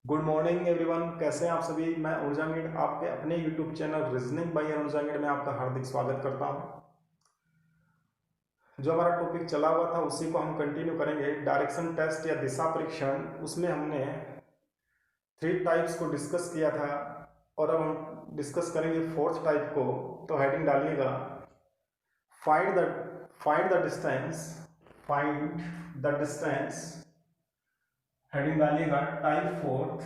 Good morning everyone, कैसे हैं आप सभी। मैं ऊर्जा मीड आपके अपने यूट्यूब चैनल रीजनिंग बाय ऊर्जा मीड में आपका हार्दिक स्वागत करता हूं। जो हमारा टॉपिक चला हुआ था उसी को हम कंटिन्यू करेंगे। डायरेक्शन टेस्ट या दिशा परीक्षण, उसमें हमने 3 टाइप्स को डिस्कस किया था और अब हम डिस्कस करेंगे 4th टाइप को। तो हेडिंग डालिएगा find the find the distance find the distance. Heading डालिएगा type 4th।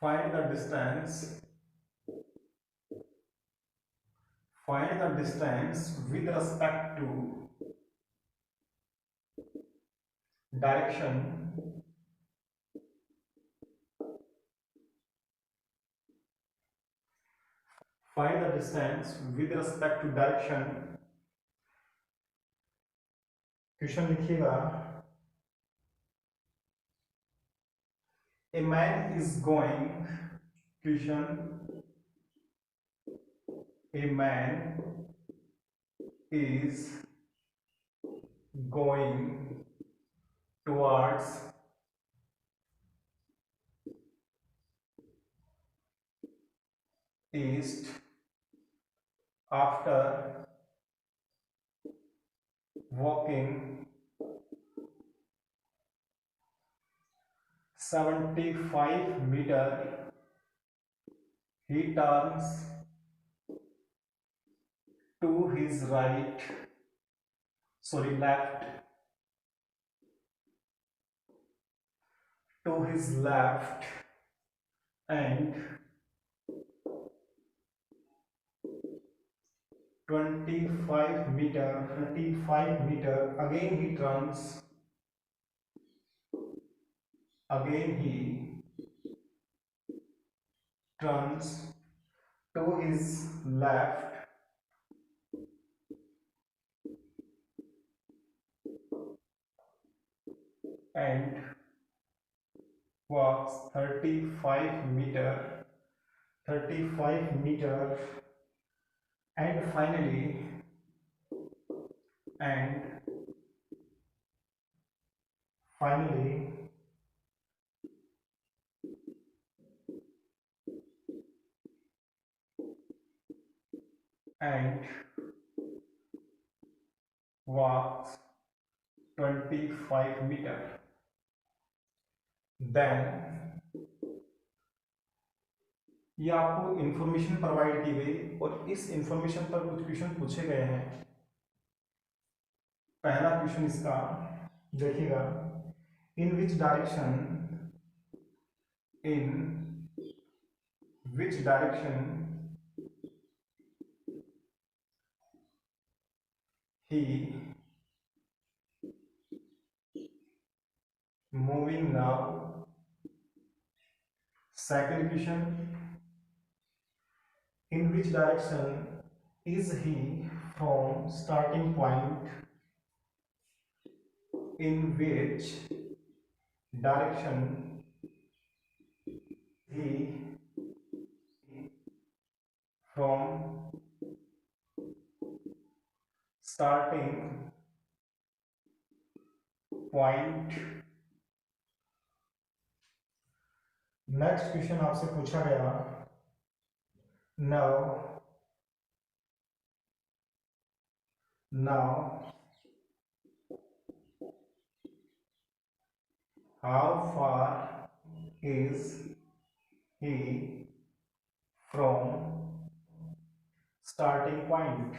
Find the distance. Find the distance with respect to direction. Find the distance with respect to direction. Question लिखिएगा। A man is going. Question, a man is going towards east after walking 75 meter. He turns to his left, to his left, and 25 meter again he turns, to his left and walks 35 meter and finally and finally and walks 25 meter. Then ये आपको information provide की गई और इस information पर कुछ question पूछे गए हैं। पहला क्वेश्चन इसका देखिएगा, in which direction he moving now. Second question, in which direction is he from starting point? In which direction he from starting point? Next question आपसे पूछा गया, now how far is he from starting point?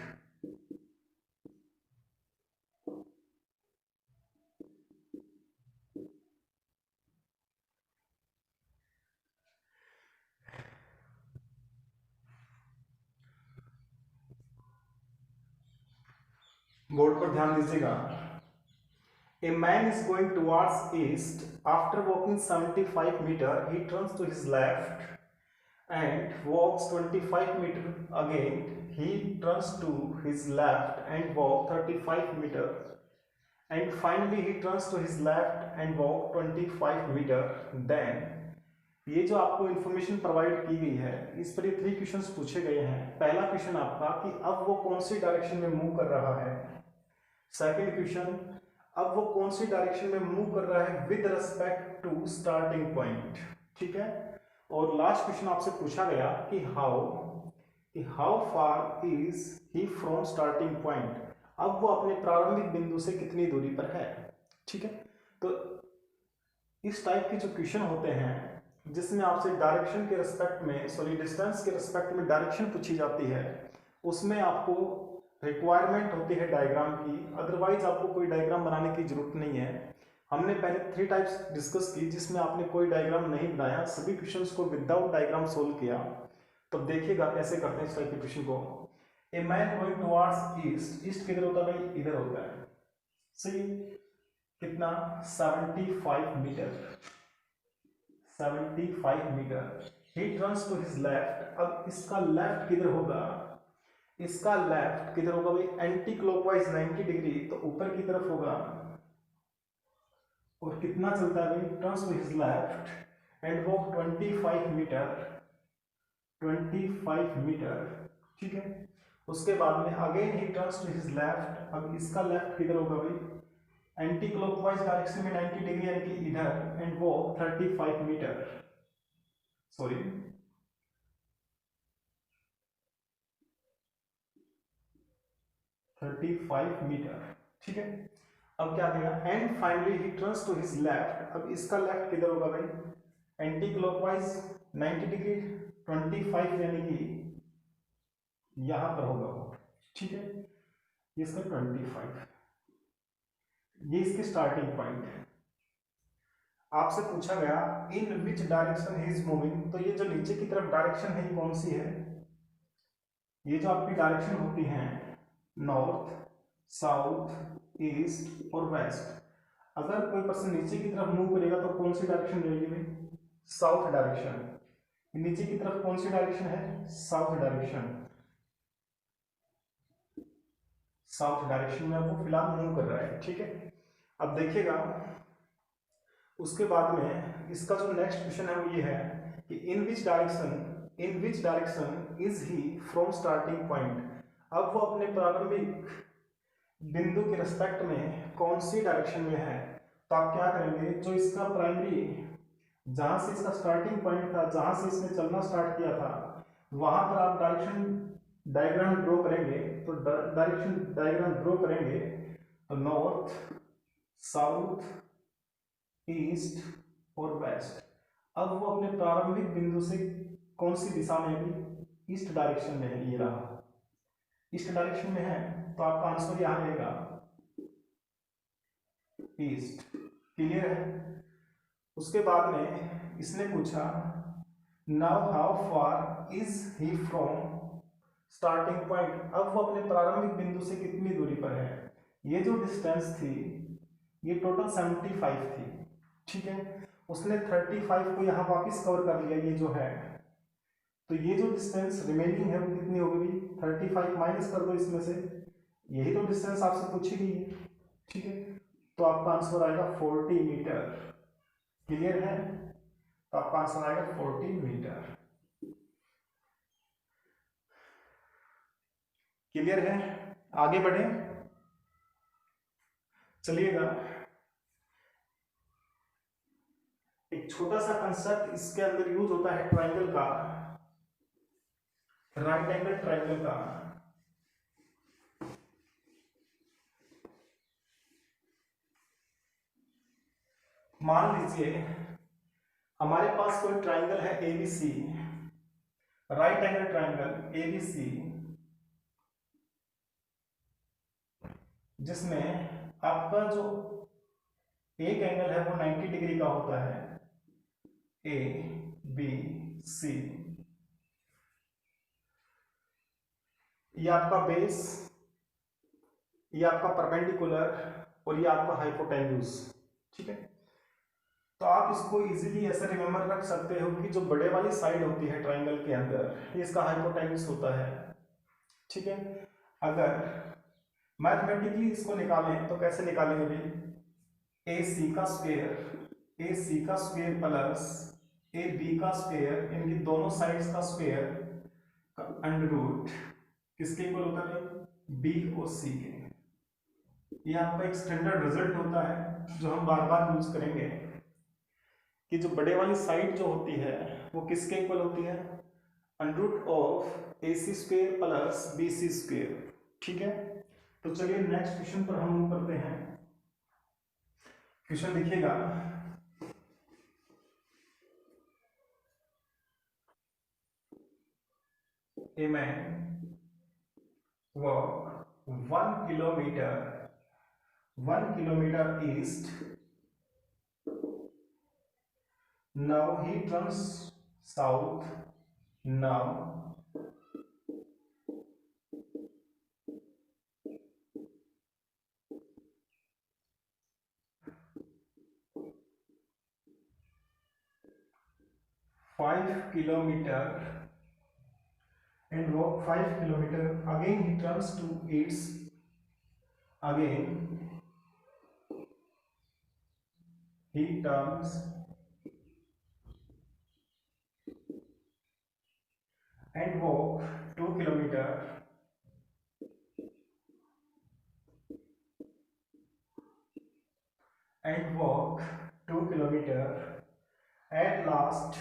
Board पर ध्यान दीजिएगा। A man is going towards east. After walking 75 meter, he turns to his left and walks 25 meter again. He turns to his left and walk 35 meter. And finally he turns to his left and walk 25 meter. Then ये जो आपको information provide की गई है इस पर ये 3 questions पूछे गए हैं। पहला क्वेश्चन आपका कि अब वो कौन सी डायरेक्शन में मूव कर रहा है। सेकंड क्वेश्चन, अब वो कौन सी डायरेक्शन में मूव कर रहा है with respect to starting point. ठीक है। और लास्ट क्वेश्चन आपसे पूछा गया कि how far is he from starting point, अब वो अपने प्रारंभिक बिंदु से कितनी दूरी पर है। ठीक है। तो इस टाइप के जो क्वेश्चन होते हैं जिसमें आपसे डायरेक्शन के रिस्पेक्ट में डिस्टेंस के रिस्पेक्ट में डायरेक्शन पूछी जाती है, उसमें आपको रिक्वायरमेंट होती है डायग्राम की, अदरवाइज आपको कोई डायग्राम बनाने की जरूरत नहीं है। हमने पहले 3 टाइप्स डिस्कस की जिसमें आपने कोई डायग्राम नहीं बनाया, सभी क्वेश्चंस को विदाउट डायग्राम सोल्व किया। तो देखिएगा कैसे करते हैं इस टाइप के क्वेश्चन को। A man going towards east, east किधर होता है भाई, इधर होता है। सही, कितना 75 metre, 75 metre. He turns to his left, अब इसका लेफ्ट किधर होगा, इसका लेफ्ट किधर होगा भाई, एंटी क्लॉकवाइज 90 डिग्री, तो ऊपर की तरफ होगा। और कितना चलता है भाई, turns to his left and walk 25 metre, 25 metre. ठीक है। उसके बाद में again he turns to his left, अब इसका लेफ्ट किधर होगा भाई, एंटी क्लॉकवाइज डायरेक्शन में 90 डिग्री यानी कि इधर, एंड वो 35 मीटर, सॉरी 35 मीटर। ठीक है। अब क्या देगा, and finally he turns to his left, अब इसका लेफ्ट किधर होगा भाई, एंटी क्लॉकवाइज 90 डिग्री 25 यानी कि यहां पर होगा वो। ठीक है। ये इसका 25, ये इसकी स्टार्टिंग पॉइंट है। आपसे पूछा गया in which direction he is moving, तो ये जो नीचे की तरफ डायरेक्शन है ये कौन सी है, ये जो आपकी डायरेक्शन होती है नॉर्थ, साउथ, ईस्ट और वेस्ट। अगर कोई पर्सन नीचे की तरफ मूव करेगा तो कौन सी डायरेक्शन रहेगी भाई, साउथ डायरेक्शन। नीचे की तरफ कौन सी डायरेक्शन है, साउथ डायरेक्शन, साउथ डायरेक्शन में वो फिलहाल मूव कर रहा है। ठीक है। अब देखिएगा उसके बाद में इसका जो नेक्स्ट क्वेश्चन है वो ये है कि in which direction is he from starting point, अब वो अपने प्रारंभिक बिंदु के रिस्पेक्ट में कौन सी डायरेक्शन में है। तो आप क्या करेंगे, जो इसका प्राइमरी, जहां से इसका स्टार्टिंग पॉइंट था, जहां से इसने चलना स्टार्ट किया था, वहां पर आप डायरेक्शन डायग्राम ड्रॉ करेंगे। तो डायरेक्शन डायग्राम ड्रॉ करेंगे तो नॉर्थ, साउथ, ईस्ट और वेस्ट। अब वो अपने प्रारंभिक बिंदु से कौन सी दिशा में है, ईस्ट डायरेक्शन में है, ये रहा ईस्ट डायरेक्शन में है, तो आपका आंसर यहां रहेगा ईस्ट। क्लियर है। उसके बाद में इसने पूछा now how far is he from starting point, अब वो अपने प्रारंभिक बिंदु से कितनी दूरी पर है। ये जो डिस्टेंस थी ये टोटल 75 थी। ठीक है। उसने 35 को यहाँ वापस कवर कर लिया, ये जो है, तो ये जो डिस्टेंस रिमेनिंग है वो कितनी हो गई, 35 माइनस कर दो इसमें से, यही तो डिस्टेंस आपसे पूछी गई है। ठीक है। तो आपका आंसर आएगा 40 मीटर। क्लियर है। तो आपका आंसर आएगा 40 मीटर। क्लियर है। आगे बढ़े, चलिएगा एक छोटा सा कंसेप्ट इसके अंदर यूज होता है ट्राइंगल का, राइट एंगल ट्राइंगल का। मान लीजिए हमारे पास कोई ट्राइंगल है ABC, right angle triangle ABC, जिसमें आपका जो एक एंगल है वो 90 डिग्री का होता है, ए बी सी। ये आपका बेस, ये आपका परपेंडिकुलर और ये आपका हाइपोटेन्यूज। ठीक है। तो आप इसको इजीली ऐसे रिमेम्बर रख सकते हो कि जो बड़े वाली साइड होती है ट्राइंगल के अंदर, ये इसका हाइपोटेन्यूज होता है। ठीक है। अगर मैथमेटिकली इसको निकालें तो कैसे निकालेंगे भाई, ए सी का स्क्वायर प्लस ए बी का स्क्वायर, इनकी दोनों साइड्स का स्क्वायर का अंडर रूट किसके इक्वल होता है? बी और सी के। ये आपका एक स्टैंडर्ड रिजल्ट होता है जो हम बार बार यूज करेंगे कि जो बड़े वाली साइड जो होती है वो किसके इक्वल होती है? Under root of A C square plus B C square. ठीक है, तो चलिए नेक्स्ट क्वेश्चन पर हम मूव करते हैं। क्वेश्चन देखिएगा, a man walk 1 kilometre east, now he turns south, now 5 kilometer and walk 5 kilometer, again he turns to east, again he turns and walk 2 kilometer, and walk 2 kilometer, at last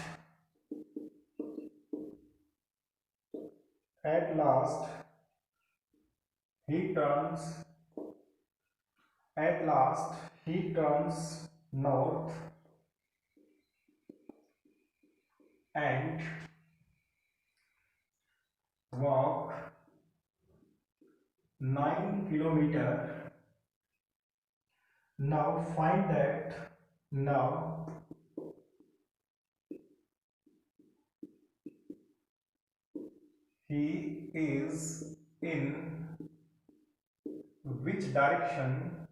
he turns north and walk 9 kilometer. Now find that, now he is in which direction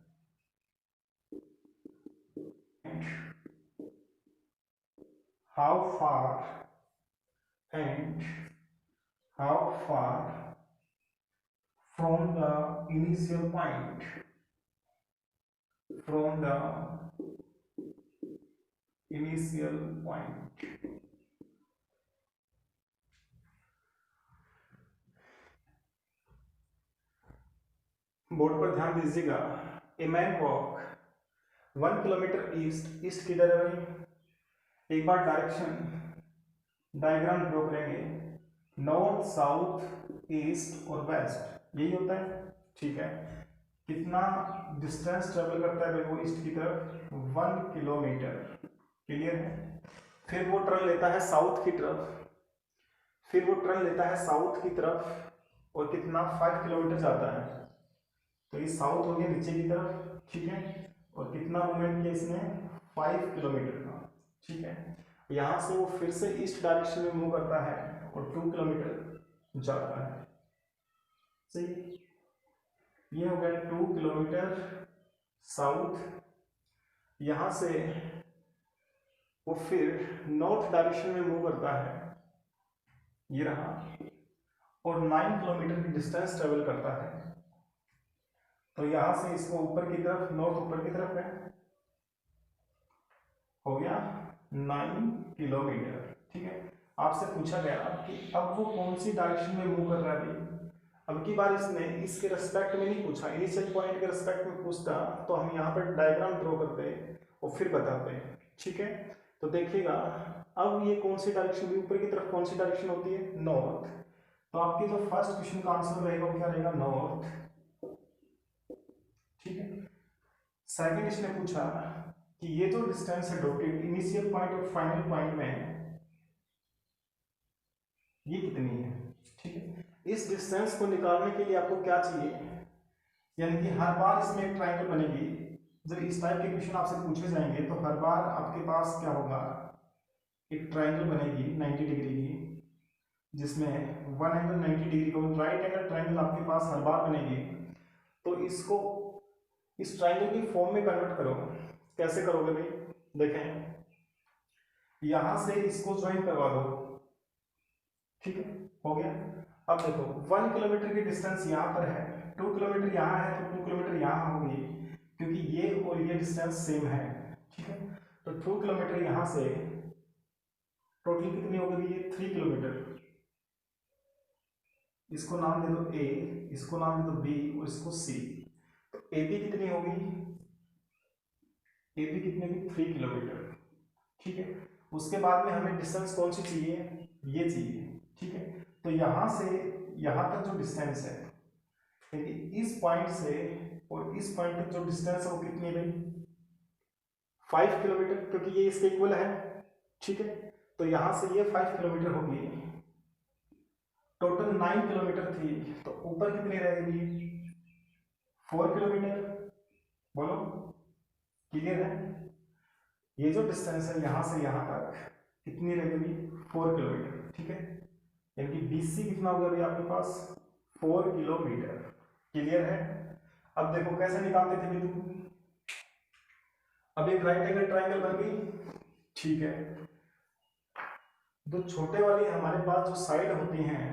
and how far from the initial point, board पर ध्यान दीजिएगा। A man walk 1 kilometre east किधर है भाई? एक बार diagram draw करेंगे, north south east और waste, यही होता है। ठीक है, कितना डिस्टेंस ट्रेवल करता है भाई वो ईस्ट की तरफ? 1 किलोमीटर। क्लियर है? फिर वो टर्न लेता है साउथ की तरफ, और कितना 5 किलोमीटर जाता है, तो ये साउथ हो गया नीचे की तरफ। ठीक है, और कितना मूवमेंट किया इसने? 5 किलोमीटर का। ठीक है, यहां से वो फिर से ईस्ट डायरेक्शन में मूव करता है और 2 किलोमीटर जाता है। सही, ये हो गया 2 किलोमीटर साउथ। यहां से वो फिर नॉर्थ डायरेक्शन में मूव करता है, ये रहा, और 9 किलोमीटर की डिस्टेंस ट्रेवल करता है। तो यहां से इसको ऊपर की तरफ, नॉर्थ ऊपर की तरफ है, हो गया 9 किलोमीटर। ठीक है, आपसे पूछा गया कि अब वो कौन सी डायरेक्शन में मूव कर रहा है भाई। अब की बार इसने इसके रेस्पेक्ट में नहीं पूछा, इनिशियल पॉइंट के रेस्पेक्ट में पूछता तो हम यहाँ पर डायग्राम ड्रॉ करते और फिर बताते हैं। ठीक है, तो देखिएगा अब ये कौन सी डायरेक्शन, ऊपर की तरफ कौन सी डायरेक्शन होती है? नॉर्थ। तो आपकी जो फर्स्ट क्वेश्चन का आंसर रहेगा वो क्या रहेगा? नॉर्थ। ठीक है, सेकंड इसने पूछा कि ये जो डिस्टेंस है डॉटेड इनिशियल पॉइंट और फाइनल पॉइंट में, ये कितनी है? ठीक है, इस डिस्टेंस को निकालने के लिए आपको क्या चाहिए? यानी कि हर बार इसमें एक ट्रायंगल बनेगी। जब इस टाइप के क्वेश्चन आपसे पूछे जाएंगे तो हर बार आपके पास क्या होगा? एक ट्रायंगल बनेगी 90 डिग्री की, जिसमें 1 एंगल 90 डिग्री का राइट एंगल ट्रायंगल आपके पास हर बार बनेगी। तो इसको इस ट्रायंगल की फॉर्म में कन्वर्ट करो। कैसे करोगे भाई? देखें, यहां से इसको ज्वाइन करवा दो। ठीक है, हो गया। अब देखो 1 किलोमीटर की डिस्टेंस यहाँ पर है, 2 किलोमीटर यहाँ है, तो 2 किलोमीटर यहाँ होगी, क्योंकि ये और ये डिस्टेंस सेम है। ठीक है, तो 2 किलोमीटर यहाँ से टोटल कितनी हो गई ये 3 किलोमीटर। इसको नाम दे दो ए, इसको नाम दे दो बी और इसको सी। तो ए बी कितनी होगी, ए बी कितनी होगी 3 किलोमीटर। ठीक है, उसके बाद में हमें डिस्टेंस कौन सी चाहिए, ये चाहिए। ठीक है, तो यहां से यहां तक जो डिस्टेंस है, देखिए इस पॉइंट से और इस पॉइंट तक जो डिस्टेंस है वो कितनी है भाई 5 किलोमीटर, क्योंकि ये इसके इक्वल है। ठीक है, तो यहां से ये 5 किलोमीटर होगी, टोटल 9 किलोमीटर थी, तो ऊपर कितनी रहेगी 4 किलोमीटर। बोलो क्लियर है, ये जो डिस्टेंस है यहां से यहां तक कितनी रहेगी 4 किलोमीटर। ठीक है, यानी कि BC कितना होगा अभी आपके पास 4 किलोमीटर। क्लियर है, अब देखो कैसे निकालते थे भाई तुम, अब एक राइट एंगल ट्राइंगल बन गई। ठीक है, तो छोटे वाली हमारे पास जो साइड होती हैं,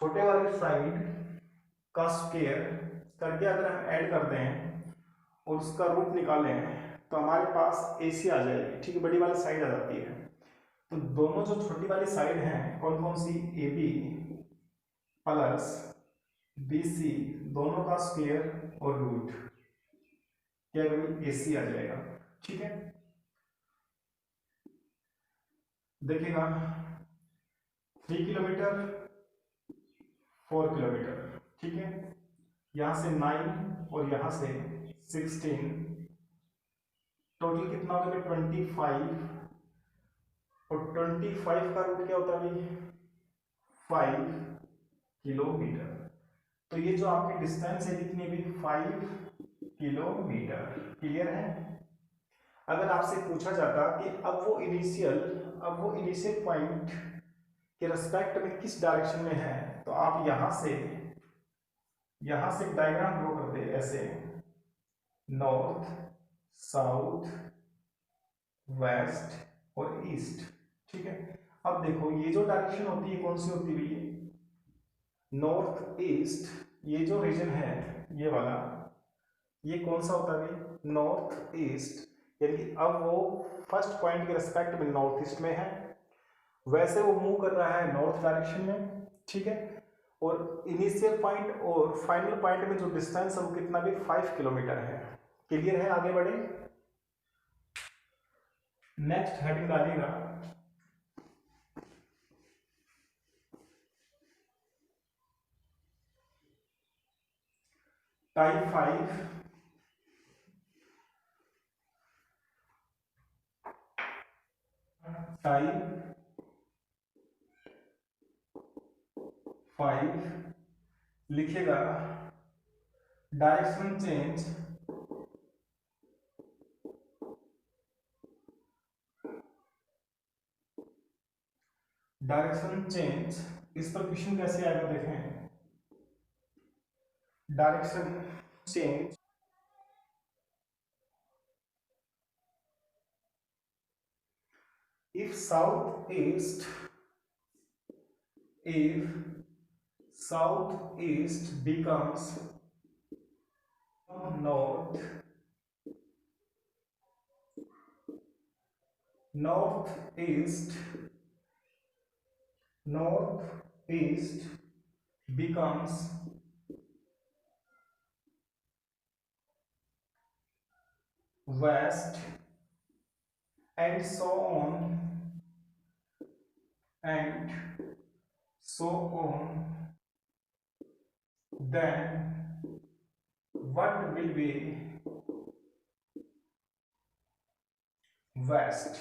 छोटे वाली साइड का स्क्वायर करके अगर हम ऐड कर दें और उसका रूट निकालें तो हमारे पास AC आ जाएगी। ठीक है, बड़ी वाली साइड आ जाती है। तो दोनों जो छोटी वाली साइड हैं कौन कौन सी, AB प्लस BC, दोनों का स्क्वायर और रूट क्या AC आ जाएगा। ठीक है, देखिएगा 3 किलोमीटर 4 किलोमीटर। ठीक है, यहां से 9 और यहां से 16, टोटल कितना होगा 25, और 25 का रूट क्या होता है 5 किलोमीटर। तो ये जो आपकी डिस्टेंस है कितनी भी 5 किलोमीटर। क्लियर है, अगर आपसे पूछा जाता कि अब वो इनिशियल पॉइंट के रेस्पेक्ट में किस डायरेक्शन में है, तो आप यहां से एक डायग्राम ड्रॉ कर दे ऐसे, नॉर्थ साउथ वेस्ट और ईस्ट। ठीक है, अब देखो ये जो डायरेक्शन होती है कौन सी होती है, नॉर्थ ईस्ट। ये जो रीजन है ये वाला, ये कौन सा होता है नॉर्थ ईस्ट, यानी कि अब वो फर्स्ट पॉइंट के रेस्पेक्ट में नॉर्थ ईस्ट में है, वैसे वो मूव कर रहा है नॉर्थ डायरेक्शन में। ठीक है, और इनिशियल पॉइंट और फाइनल पॉइंट में जो डिस्टेंस है वो कितना भी 5 किलोमीटर है। क्लियर है, आगे बढ़े, नेक्स्ट हेडिंग डालिएगा टाइप 5 लिखेगा डायरेक्शन चेंज इस पर क्वेश्चन कैसे आएगा देखें, direction change if southeast becomes north, northeast becomes west, and so on then what will be west।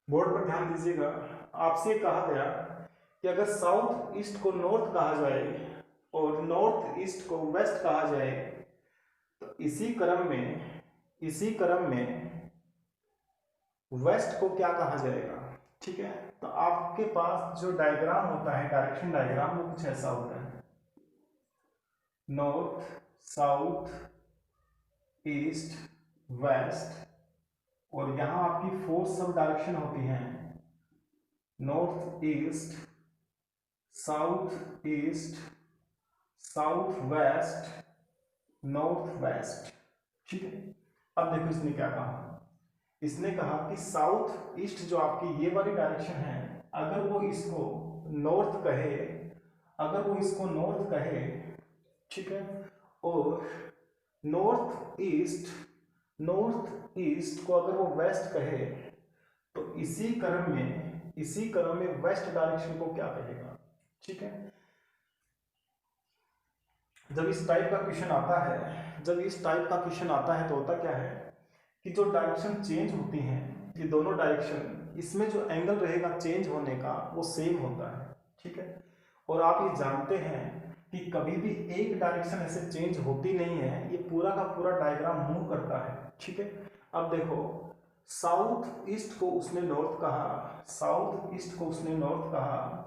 Board पर ध्यान दीजिएगा, आपसे कहा गया कि अगर साउथ ईस्ट को नॉर्थ कहा जाए और नॉर्थ ईस्ट को वेस्ट कहा जाए, तो इसी क्रम में वेस्ट को क्या कहा जाएगा। ठीक है, तो आपके पास जो डायग्राम होता है डायरेक्शन डायग्राम वो कुछ ऐसा होता है, नॉर्थ साउथ ईस्ट वेस्ट, और यहां आपकी 4 सब डायरेक्शन होती हैं, north east south east, south waste, north west. ठीक है, अब देखो इसने क्या कहा। इसने कहा कि साउथ ईस्ट जो आपकी ये वाली डायरेक्शन है, अगर वो इसको नॉर्थ कहे, अगर वो इसको नॉर्थ कहे, ठीक है, और नॉर्थ ईस्ट, नॉर्थ ईस्ट को अगर वो वेस्ट कहे, तो इसी क्रम में, इसी क्रम में वेस्ट डायरेक्शन को क्या कहेगा। ठीक है, जब इस टाइप का क्वेश्चन आता है, जब इस टाइप का क्वेश्चन आता है तो होता क्या है कि जो डायरेक्शन चेंज होती हैं, ये दोनों डायरेक्शन, इसमें जो एंगल रहेगा चेंज होने का वो सेम होता है। ठीक है, और आप ये जानते हैं कि कभी भी एक डायरेक्शन ऐसे चेंज होती नहीं है, ये पूरा का पूरा डायग्राम मूव करता है। ठीक है, अब देखो साउथ ईस्ट को उसने नॉर्थ कहा, साउथ ईस्ट को उसने नॉर्थ कहा,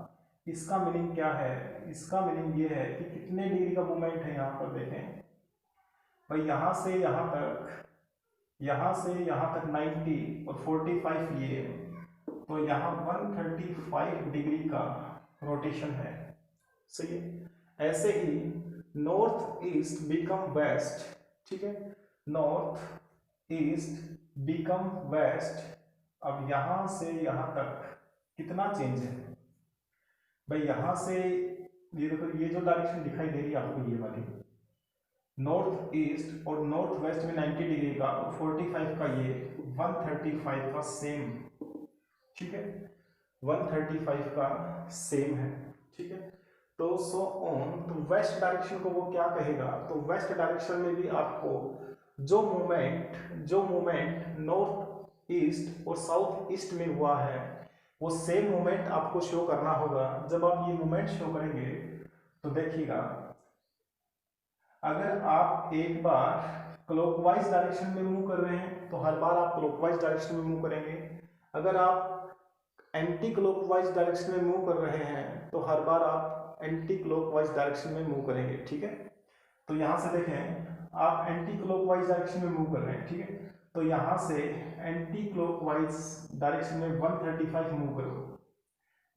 इसका मीनिंग क्या है, इसका मीनिंग ये है कि कितने डिग्री का मूवमेंट है। यहाँ पर देखें भाई, यहाँ से यहाँ तक, यहाँ से यहाँ तक 90 और 45 ये, तो यहाँ 135 डिग्री का रोटेशन है। सही है, ऐसे ही नॉर्थ ईस्ट बिकम वेस्ट। ठीक है, नॉर्थ ईस्ट बिकम वेस्ट। अब यहाँ से यहाँ तक कितना चेंज है भाई, यहाँ से ये देखो, ये जो डायरेक्शन दिखाई दे रही है आपको, ये वाली नॉर्थ ईस्ट और नॉर्थ वेस्ट में 90 डिग्री का और 45 का, ये 135 का सेम। ठीक है, 135 का सेम है। ठीक है, तो सो ऑन, तो वेस्ट डायरेक्शन को वो क्या कहेगा, तो वेस्ट डायरेक्शन में भी आपको जो मूवमेंट नॉर्थ ईस्ट और साउथ ईस्ट में हुआ है, वो सेम मूवमेंट आपको शो करना होगा। जब आप ये मूवमेंट शो करेंगे तो देखिएगा, अगर आप एक बार क्लॉकवाइज डायरेक्शन में मूव कर रहे हैं तो हर बार आप क्लॉकवाइज डायरेक्शन में मूव करेंगे। अगर आप एंटी क्लॉकवाइज डायरेक्शन में मूव कर रहे हैं तो हर बार आप एंटी क्लॉकवाइज डायरेक्शन में मूव करेंगे। ठीक है, तो यहाँ से देखें, आप एंटी क्लॉकवाइज डायरेक्शन में मूव कर रहे हैं। ठीक है, तो यहाँ से एंटी क्लॉकवाइज डायरेक्शन में 135 मूव करो,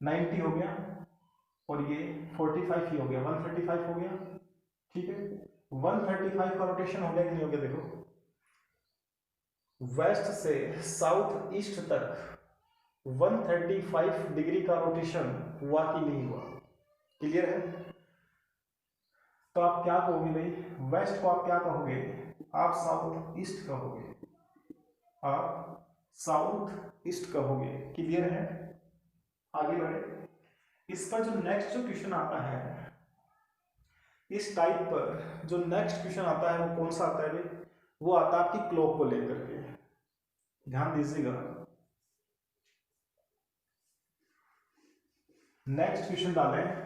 90 हो गया, और ये 45 ही हो गया, 135 हो गया। ठीक है, 135 का रोटेशन हो गया कि नहीं हो गया, देखो वेस्ट से साउथ ईस्ट तक 135 डिग्री का रोटेशन हुआ कि नहीं हुआ। क्लियर है, तो आप क्या कहोगे भाई, वेस्ट को आप क्या कहोगे, आप साउथ ईस्ट कहोगे, आप साउथ ईस्ट कहोगे। क्लियर है, आगे बढ़े। इसका जो नेक्स्ट जो क्वेश्चन आता है, इस टाइप पर जो नेक्स्ट क्वेश्चन आता है वो कौन सा आता है भाई, वो आता है आपकी क्लॉक को लेकर के। ध्यान दीजिएगा, नेक्स्ट क्वेश्चन डालें,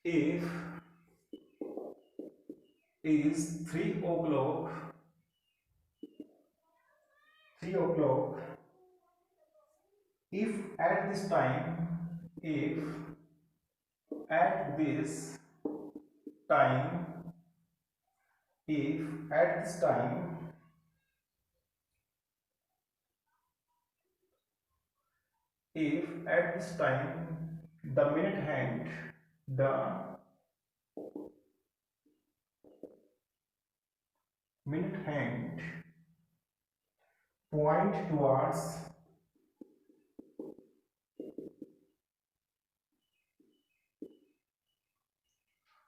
if is 3 o'clock, 3 o'clock, if at this time, if at this time, if at this time if at this time the minute hand, the minute hand point towards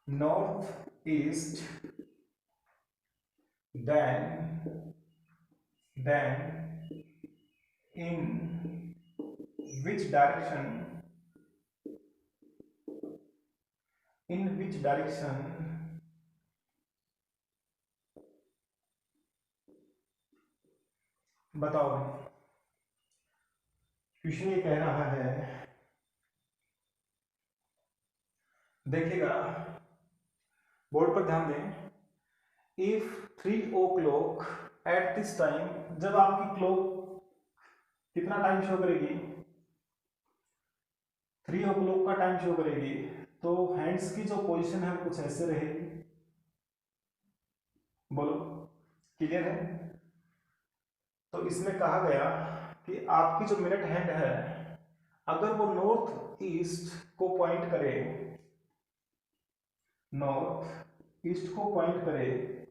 northeast, then in which direction, in which direction बताओ। Question ये कह रहा है, देखिएगा board पर ध्यान दें, if 3 o'clock at this time, जब आपकी क्लॉक कितना टाइम शो करेगी, 3 o'clock का टाइम शो करेगी, तो हैंड्स की जो पोजीशन है कुछ ऐसे रहेगी। बोलो, क्लियर है। तो इसमें कहा गया कि आपकी जो मिनट हैंड है अगर वो नॉर्थ ईस्ट को पॉइंट करे, नॉर्थ ईस्ट को पॉइंट करे,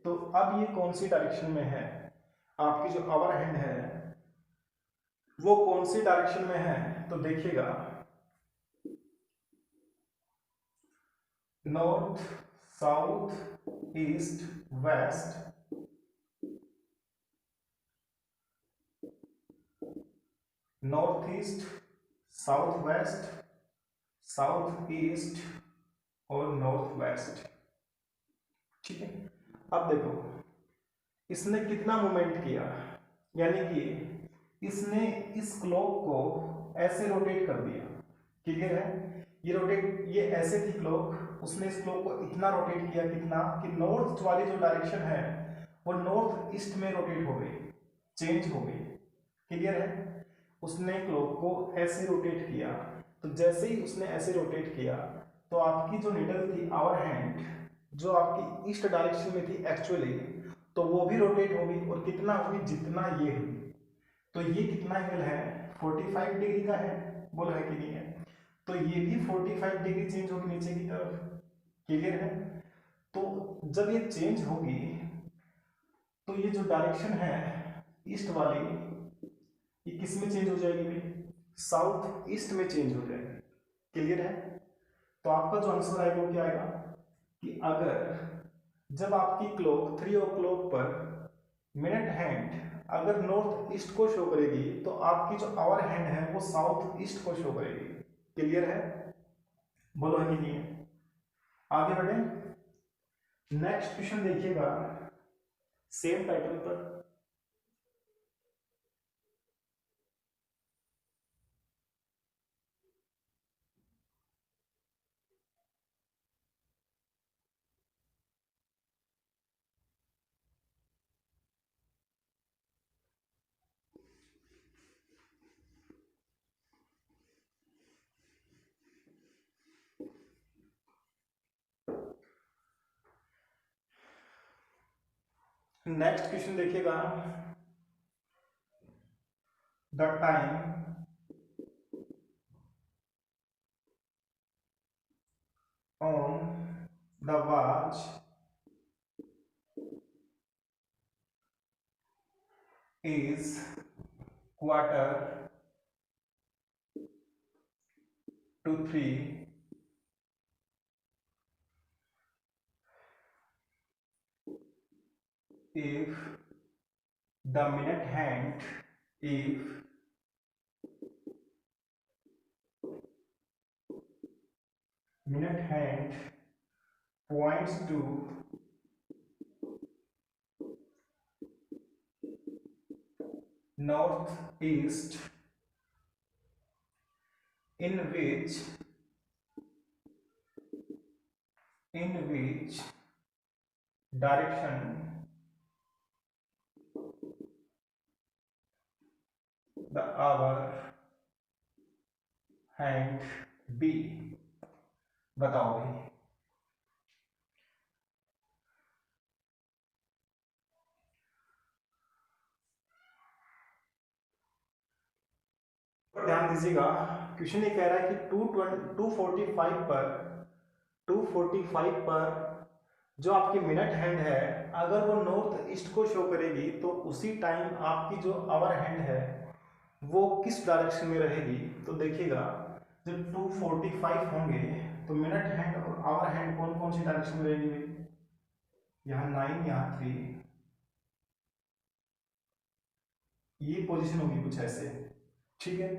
तो अब ये कौन सी डायरेक्शन में है, आपकी जो आवर हैंड है वो कौन सी डायरेक्शन में है। तो देखिएगा north, south, east, west, north east, south west, south east और नॉर्थ वेस्ट। ठीक है, अब देखो इसने कितना मूवमेंट किया, यानी कि इसने इस क्लॉक को ऐसे रोटेट कर दिया। क्लियर है, ये रोटेट, ये ऐसे थी क्लॉक, उसने इस क्लॉक को इतना रोटेट किया, कितना कि नॉर्थ वाली जो डायरेक्शन है वो नॉर्थ ईस्ट में रोटेट हो गई, चेंज हो गई। क्लियर है, उसने क्लॉक को ऐसे रोटेट किया, तो जैसे ही उसने ऐसे रोटेट किया तो आपकी जो नीडल थी आवर हैंड, जो आपकी ईस्ट डायरेक्शन में थी एक्चुअली, तो वो भी रोटेट होगी, और कितना हुई, जितना ये हुई। तो ये कितना एंगल है, 45 डिग्री का है, बोलो है कि नहीं है। तो ये भी 45 डिग्री चेंज होगी नीचे की तरफ। क्लियर है, तो जब ये चेंज होगी तो ये जो डायरेक्शन है ईस्ट वाली, ये किस में चेंज हो जाएगी भाई, साउथ ईस्ट में चेंज हो जाएगी। क्लियर है, तो आपका जो आंसर आएगा वो क्या आएगा कि अगर जब आपकी क्लॉक 3 o'clock पर मिनट हैंड अगर नॉर्थ ईस्ट को शो करेगी तो आपकी जो आवर हैंड है वो साउथ ईस्ट को शो करेगी। क्लियर है, बोलो है कि नहीं है। आगे बढ़े, नेक्स्ट क्वेश्चन देखिएगा सेम पैटर्न पर। नेक्स्ट क्वेश्चन देखिएगा, the time on the watch is quarter to 3 if the minute hand, if minute hand points to northeast, in which direction the hour hand be। बताओ भाई, और ध्यान दीजिएगा question ये कह रहा है कि 245 पर जो आपकी मिनट हैंड है अगर वो नॉर्थ ईस्ट को शो करेगी तो उसी टाइम आपकी जो आवर हैंड है वो किस डायरेक्शन में रहेगी। तो देखिएगा जब 245 होंगे तो मिनट हैंड और आवर हैंड कौन कौन सी डायरेक्शन में रहेगी भाई, यहाँ 9, यहाँ 3, ये पोजीशन होगी कुछ ऐसे। ठीक है,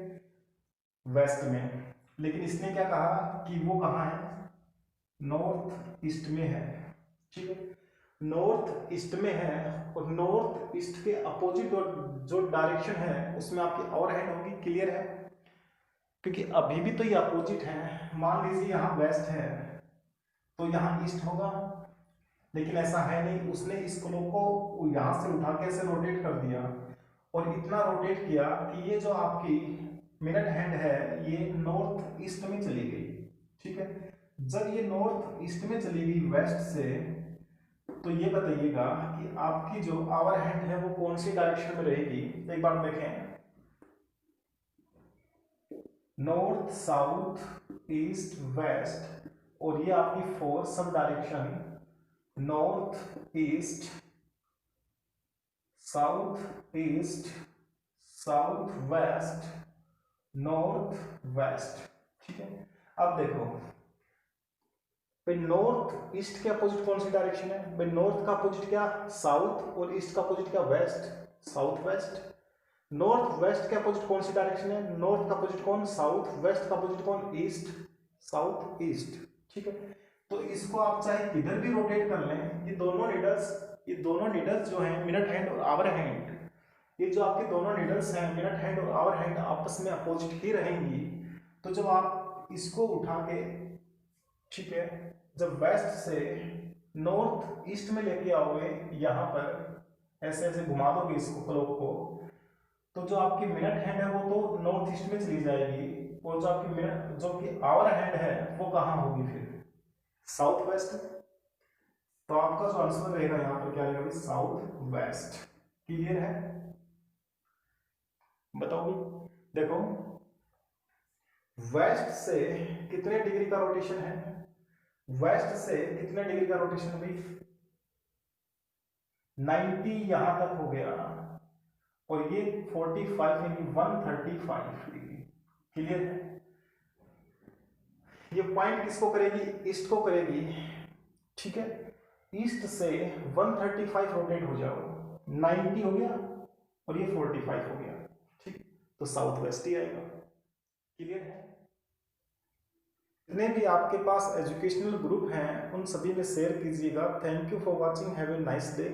वेस्ट में। लेकिन इसने क्या कहा कि वो कहाँ है, नॉर्थ ईस्ट में है। ठीक है, नॉर्थ ईस्ट में है, और नॉर्थ ईस्ट के अपोजिट जो डायरेक्शन है उसमें आपकी और हैंड होगी। क्लियर है, क्योंकि अभी भी तो ये अपोजिट है। मान लीजिए यहाँ वेस्ट है तो यहाँ ईस्ट होगा, लेकिन ऐसा है नहीं, उसने इस क्लॉक को यहाँ से उठा के ऐसे रोटेट कर दिया और इतना रोटेट किया कि ये जो आपकी मिनट हैंड है ये नॉर्थ ईस्ट में चली गई। ठीक है, जब ये नॉर्थ ईस्ट में चली गई वेस्ट से, तो ये बताइएगा कि आपकी जो आवर हैंड है वो कौन सी डायरेक्शन में रहेगी। एक बार देखें, नॉर्थ साउथ ईस्ट वेस्ट, और ये आपकी four sub direction north east south east south west north west. ठीक है, अब देखो भाई नॉर्थ ईस्ट के अपोजिट कौन सी डायरेक्शन है भाई, नॉर्थ का अपोजिट क्या साउथ और ईस्ट का अपोजिट क्या west south west. North west के अपोजिट कौन सी डायरेक्शन है, नॉर्थ का अपोजिट कौन साउथ, वेस्ट का अपोजिट कौन ईस्ट साउथ ईस्ट। ठीक है, तो इसको आप चाहे किधर भी रोटेट कर लें, ये दोनों नीडल्स जो हैं मिनट हैंड और आवर हैंड, ये जो आपके दोनों नीडल्स हैं मिनट हैंड और आवर हैंड आपस में अपोजिट ही रहेंगी। तो जब आप इसको उठा के, ठीक है, जब वेस्ट से नॉर्थ ईस्ट में लेके आओगे, यहाँ पर ऐसे ऐसे घुमा दोगे इसको क्लॉक को, तो जो आपकी मिनट हैंड है वो तो नॉर्थ ईस्ट में चली जाएगी, और जो आपकी आवर हैंड है वो कहाँ होगी फिर साउथ वेस्ट। तो आपका जो आंसर रहेगा यहाँ पर क्या रहेगा, साउथ वेस्ट। क्लियर है, बताओ देखो वेस्ट से कितने डिग्री का रोटेशन है, वेस्ट से कितने डिग्री का रोटेशन भाई 90 यहां तक हो गया, और ये 45 यानी 135 डिग्री। क्लियर है, ये पॉइंट किसको करेगी, ईस्ट को करेगी। ठीक है, ईस्ट से 135 रोटेट हो जाओ, 90 हो गया और ये 45 हो गया। ठीक, तो साउथ वेस्ट ही आएगा। क्लियर है, जितने भी आपके पास एजुकेशनल ग्रुप हैं उन सभी में शेयर कीजिएगा। Thank you for watching, have a nice day.